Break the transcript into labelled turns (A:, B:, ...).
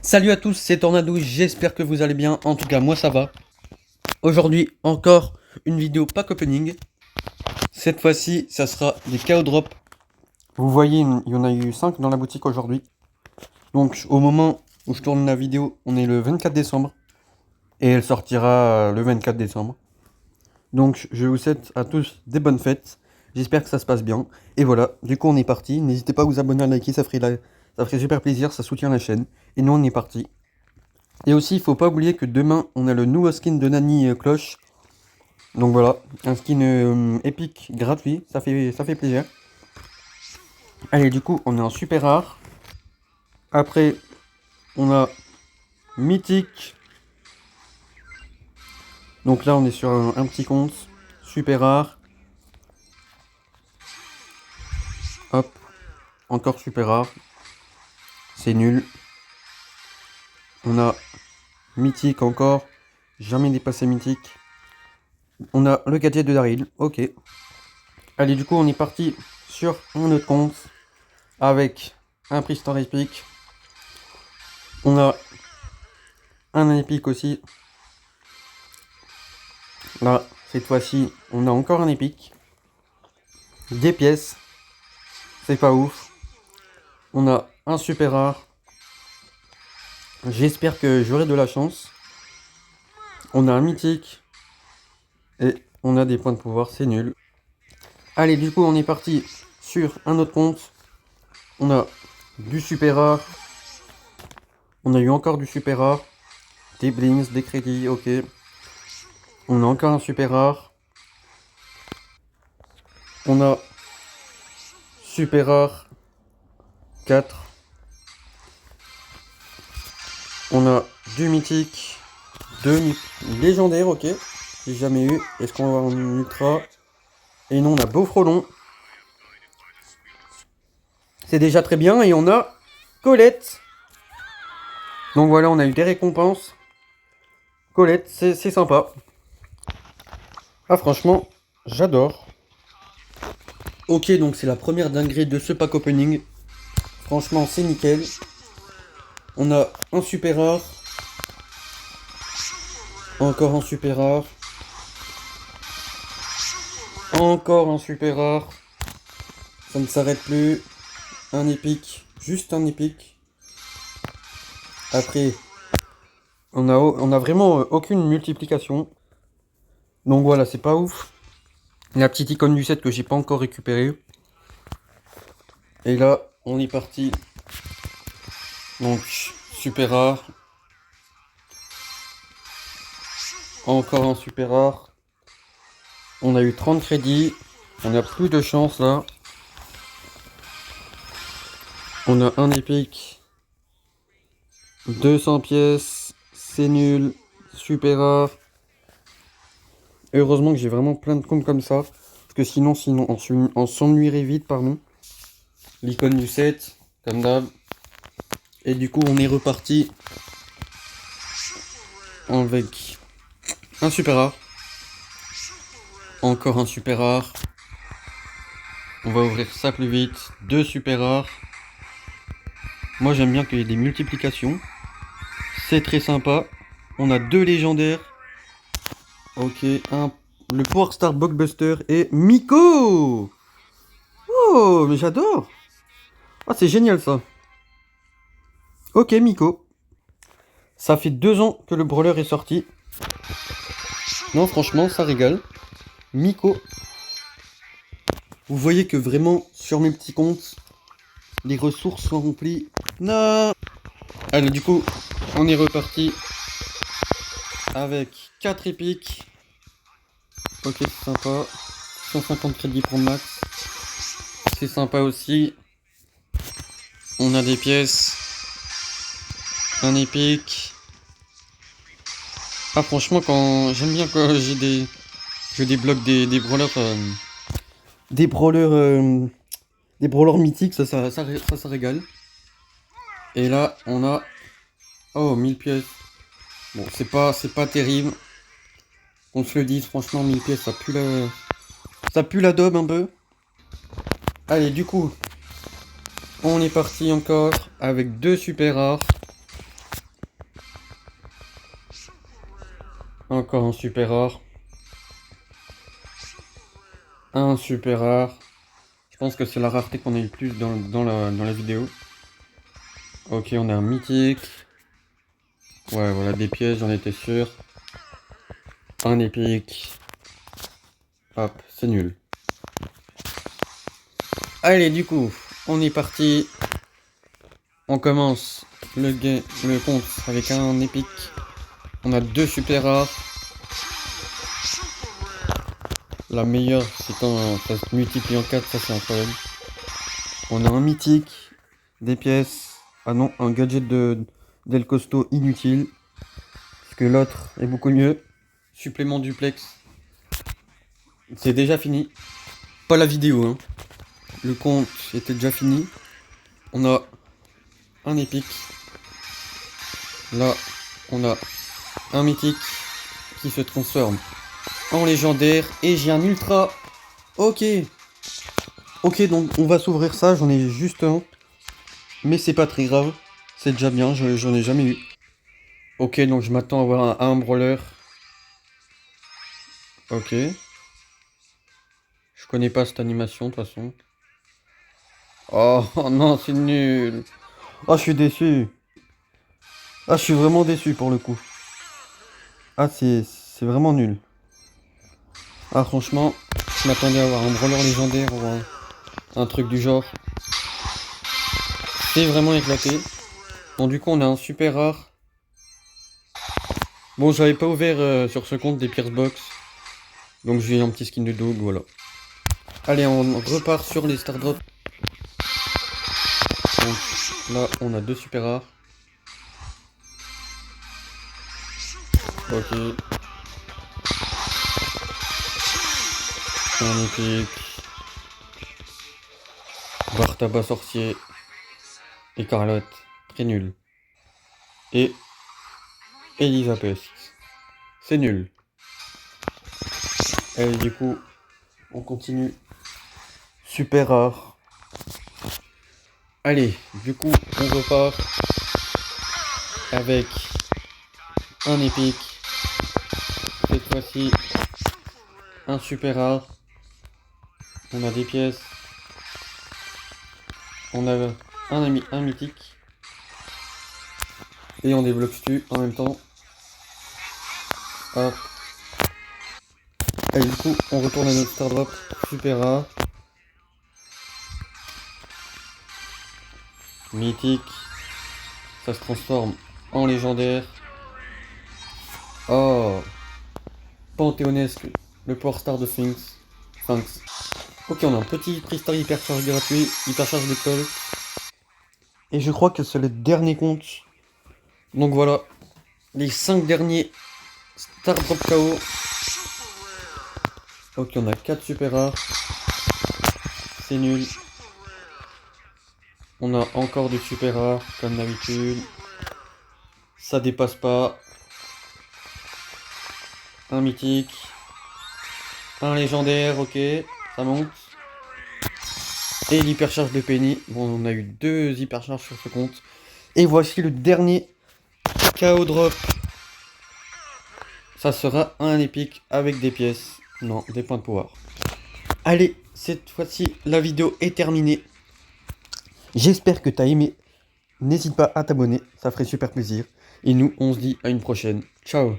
A: Salut à tous, c'est Tornado, j'espère que vous allez bien, en tout cas moi ça va. Aujourd'hui encore une vidéo pack opening. Cette fois-ci ça sera des KO Drop. Vous voyez, il y en a eu 5 dans la boutique aujourd'hui. Donc au moment où je tourne la vidéo, on est le 24 décembre. Et elle sortira le 24 décembre. Donc je vous souhaite à tous des bonnes fêtes. J'espère que ça se passe bien. Et voilà, du coup on est parti. N'hésitez pas à vous abonner, à liker, ça ferait super plaisir, ça soutient la chaîne. Et nous on est parti. Et aussi, il faut pas oublier que demain, on a le nouveau skin de Nani Cloche. Donc voilà, un skin épique gratuit, ça fait plaisir. Allez, du coup, on est en super rare. Après, on a mythique. Donc là, on est sur un petit compte. Super rare. Hop, encore super rare. C'est nul. On a mythique encore. Jamais dépassé mythique. On a le gadget de Daryl. Ok. Allez, du coup, on est parti sur un autre compte. Avec un Pristor épique. On a un épique aussi. Là, cette fois-ci, on a encore un épique. Des pièces. C'est pas ouf. On a un super rare. J'espère que j'aurai de la chance. On a un mythique. Et on a des points de pouvoir, c'est nul. Allez, du coup, on est parti sur un autre compte. On a du super rare. On a eu encore du super rare. Des blings, des crédits, ok. On a encore un super rare. On a super rare 4. On a du mythique, 2 légendaires, ok. J'ai jamais eu. Est-ce qu'on va en ultra? Et non, on a beau frelon. C'est déjà très bien. Et on a Colette. Donc voilà, on a eu des récompenses. Colette, c'est sympa. Ah, franchement, j'adore. Ok, donc c'est la première dinguerie de ce pack opening. Franchement, c'est nickel. On a un super rare. Encore un super rare. Encore un super rare. Ça ne s'arrête plus. Un épique. Juste un épique. Après, on a vraiment aucune multiplication. Donc voilà, c'est pas ouf. La petite icône du set que j'ai pas encore récupérée. Et là, on est parti. Donc, super rare. Encore un super rare. On a eu 30 crédits. On a plus de chance là. On a un épique. 200 pièces. C'est nul. Super rare. Heureusement que j'ai vraiment plein de comptes comme ça. Parce que sinon on s'ennuierait vite, pardon. L'icône du set, comme d'hab. Et du coup, on est reparti avec un super rare. Encore un super rare. On va ouvrir ça plus vite. 2 super rares. Moi, j'aime bien qu'il y ait des multiplications. C'est très sympa. On a 2 légendaires. Ok, le Power Star Blockbuster et Miko. Oh, mais j'adore. Ah, c'est génial ça. Ok, Miko. Ça fait 2 ans que le brawler est sorti. Non, franchement, ça régale. Miko. Vous voyez que vraiment, sur mes petits comptes, les ressources sont remplies. Non. Allez, du coup, on est reparti avec 4 épiques. Ok, c'est sympa. 150 crédits pour max. C'est sympa aussi. On a des pièces. Un épique. Ah, franchement, j'aime bien quand je débloque des brawlers. Des brawlers. Des brawlers mythiques, ça régale. Et là, on a... Oh, 1000 pièces. Bon, c'est pas terrible. On se le dise, franchement, 1000 pièces, ça pue la daube un peu. Allez, du coup, on est parti encore avec 2 super rares. Encore un super rare. Un super rare. Je pense que c'est la rareté qu'on a eu le plus dans la vidéo. Ok, on a un mythique. Ouais, voilà, des pièces, j'en étais sûr. Un épique. Hop, c'est nul. Allez, du coup, on est parti. On commence le compte avec un épique. On a 2 super rares. La meilleure, c'est quand ça se multiplie en 4, ça c'est incroyable. On a un mythique, des pièces. Ah non, un gadget d'El Costo inutile. Parce que l'autre est beaucoup mieux. Supplément duplex. C'est déjà fini. Pas la vidéo, hein. Le compte était déjà fini. On a un épique. Là, on a un mythique qui se transforme en légendaire. Et j'ai un ultra. Ok. Ok, donc on va s'ouvrir ça. J'en ai juste un. Mais c'est pas très grave. C'est déjà bien. J'en ai jamais eu. Ok, donc je m'attends à avoir un brawler. Ok. Je connais pas cette animation de toute façon. Oh non, c'est nul. Oh, je suis déçu. Ah, je suis vraiment déçu pour le coup. Ah, c'est vraiment nul. Ah, franchement, je m'attendais à avoir un brawler légendaire ou un truc du genre. C'est vraiment éclaté. Bon, du coup, on a un super rare. Bon, j'avais pas ouvert sur ce compte des Pierce Box. Donc, j'ai un petit skin de dog, voilà. Allez, on repart sur les Star Drops. Donc, là, on a 2 super rares. Ok. Un épique. Bar tabac sorcier. Écarlate. Très nul. Et Elisabeth. C'est nul. Et du coup, on continue. Super rare. Allez, du coup, on repart avec un épique. Cette fois-ci, un super rare. On a des pièces. On a un mythique. Et on débloque dessus en même temps. Hop. Et du coup, on retourne à notre Star Drop. Super rare. Mythique. Ça se transforme en légendaire. Oh. Panthéonesque. Le Power Star de Sphinx. Sphinx. Ok, on a un petit cristal hypercharge gratuit. Hypercharge d'école. Et je crois que c'est le dernier compte. Donc voilà. Les 5 derniers Star Drop KO. Ok, on a 4 super rares. C'est nul. On a encore des super rares, comme d'habitude. Ça dépasse pas. Un mythique. Un légendaire, ok. Ça monte. Et l'hypercharge de Penny. Bon, on a eu 2 hypercharges sur ce compte. Et voici le dernier KO drop. Ça sera un épique avec des pièces. Non, des points de pouvoir. Allez, cette fois-ci, la vidéo est terminée. J'espère que tu as aimé. N'hésite pas à t'abonner, ça ferait super plaisir. Et nous, on se dit à une prochaine. Ciao!